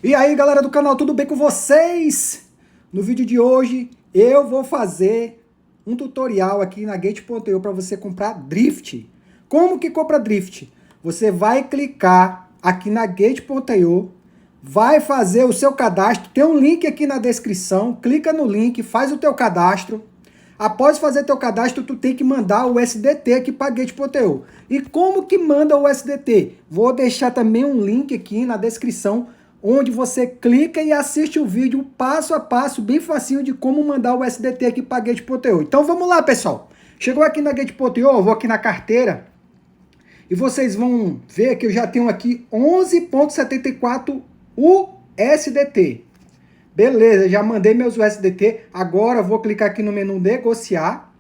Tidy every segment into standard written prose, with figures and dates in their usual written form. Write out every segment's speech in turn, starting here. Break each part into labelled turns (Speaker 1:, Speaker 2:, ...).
Speaker 1: E aí galera do canal, tudo bem com vocês? No vídeo de hoje eu vou fazer um tutorial aqui na Gate.io para você comprar Drift. Como que compra Drift? Você vai clicar aqui na Gate.io, vai fazer o seu cadastro, tem um link aqui na descrição, clica no link, faz o teu cadastro. Após fazer teu cadastro, tu tem que mandar o USDT aqui para Gate.io. E como que manda o USDT? Vou deixar também um link aqui na descrição, onde você clica e assiste o vídeo passo a passo, bem facinho de como mandar o USDT aqui para Gate.io. Então vamos lá, pessoal. Chegou aqui na Gate.io, eu vou aqui na carteira e vocês vão ver que eu já tenho aqui 11,74 USDT. Beleza, já mandei meus USDT. Agora eu vou clicar aqui no menu negociar.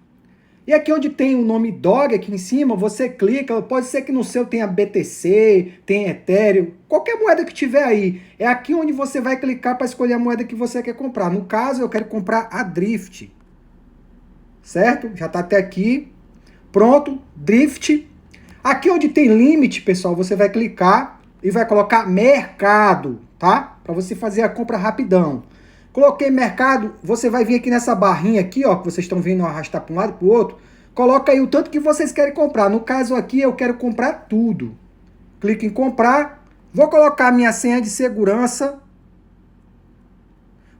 Speaker 1: E aqui onde tem o nome DOG aqui em cima, você clica, pode ser que no seu tenha BTC, tenha Ethereum, qualquer moeda que tiver aí. É aqui onde você vai clicar para escolher a moeda que você quer comprar. No caso, eu quero comprar a Drift. Certo? Já está até aqui. Pronto, Drift. Aqui onde tem limite, pessoal, você vai clicar e vai colocar mercado, tá? Para você fazer a compra rapidão. Coloquei mercado, você vai vir aqui nessa barrinha aqui, ó, que vocês estão vendo arrastar para um lado e para o outro. Coloca aí o tanto que vocês querem comprar. No caso aqui, eu quero comprar tudo. Clique em comprar. Vou colocar a minha senha de segurança.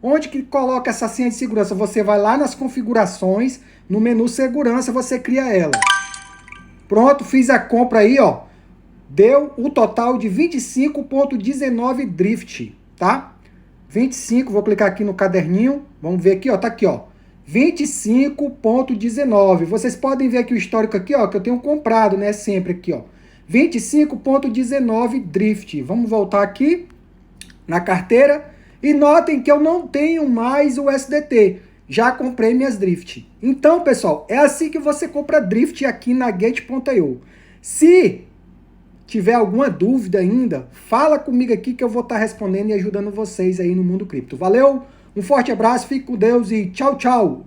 Speaker 1: Onde que coloca essa senha de segurança? Você vai lá nas configurações, no menu segurança, você cria ela. Pronto, fiz a compra aí, ó. Deu o total de 25,19 Drift, tá? 25, vou clicar aqui no caderninho, vamos ver aqui, ó, tá aqui, ó, 25,19. Vocês podem ver aqui o histórico aqui, ó, que eu tenho comprado, né, sempre aqui, ó, 25,19 Drift. Vamos voltar aqui na carteira e notem que eu não tenho mais o USDT. Já comprei minhas Drift. Então, pessoal, é assim que você compra Drift aqui na Gate.io. Se tiver alguma dúvida ainda, fala comigo aqui que eu vou estar respondendo e ajudando vocês aí no mundo cripto. Valeu, um forte abraço, fique com Deus e tchau, tchau!